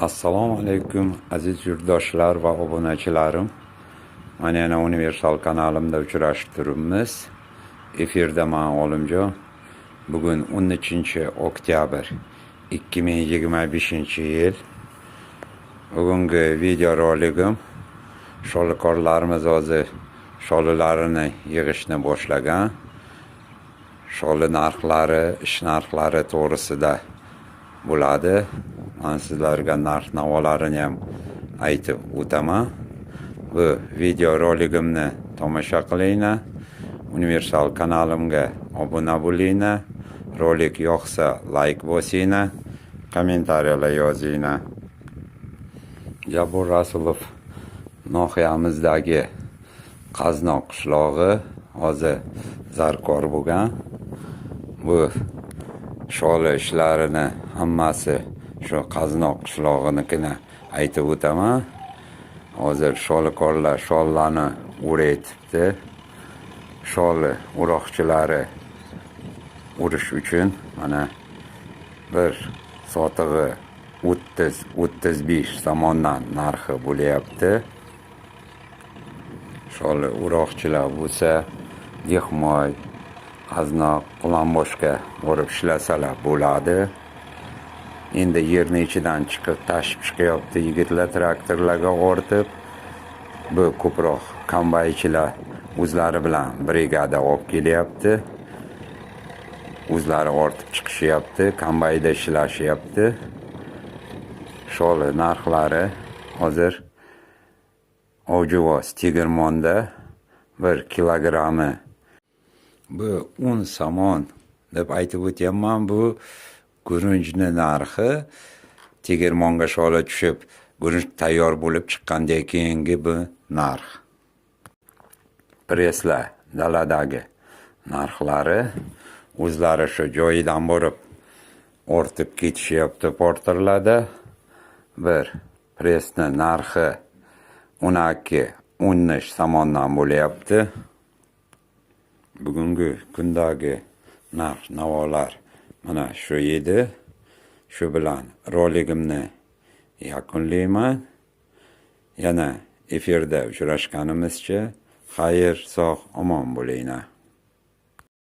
Assalomu alaykum aziz yurtdoshlar va obunachilarim. Mana yana Universal kanalimda uchrashib turibmiz. Efirda men Olimjon. Bugun 13-oktyabr 2025-yil. Bugungi video roligim sholikorlarimiz hozir sholilarini yig'ishni boshlagan. Sholi narxlari, ish narxlari to'g'risida bo'ladi. Men sizlarga narx-navolarini ham aytib o'taman. Bu video roligimni tomosha qilinglar. Universal kanalimga obuna bo'linglar. Rolik yoqsa like bosinglar, kommentariyalar yozinglar. Jabur Rasulov nohiyamizdagi Qaznoq qishlog'i hozir zarkor bo'lgan. Bu sholi ishlarini hammasi shu Qaznoq qishlog'inikini aytib o'taman. Hozir sholikorlar shollarni o'raytibdi. Sholi o'roqchilari urish uchun mana bir sotig'i 30-35 somondan narxi bo'lyapti. Sholi o'roqchilar bo'lsa Dehmoy, Qaznoq, Qulamboshga borib ishlasalar bo'ladi. Endi yerni ichidan chiqib tashib chiqyapti yigitlar traktorlarga ortib. Bu ko'proq kombaychilar o'zlari bilan brigada olib kelyapti. O'zlari ortib chiqishyapti, kombayda ishlashyapti. Sholi narxlari hozir Ovjivoz Tegirmonda 1 kilogrammi bu 10 somon deb aytib o'tyapman. Bu gurunchni narxi. Tegirmonga sholi tushib, gurunch tayyor bo'lib chiqqandan keyingi bu narx. Preslar daladagi narxlari o'zlari shu joyidan borib ortib ketishyapti porterlarda. Bir presni narxi 12-13 somondan bo'lyapti. Bugungi kundagi narx-navolar mana shu edi. Shu bilan roligimni yakunlayman. Yana efirda uchrashganimizcha xayr, sog', omon bo'linglar.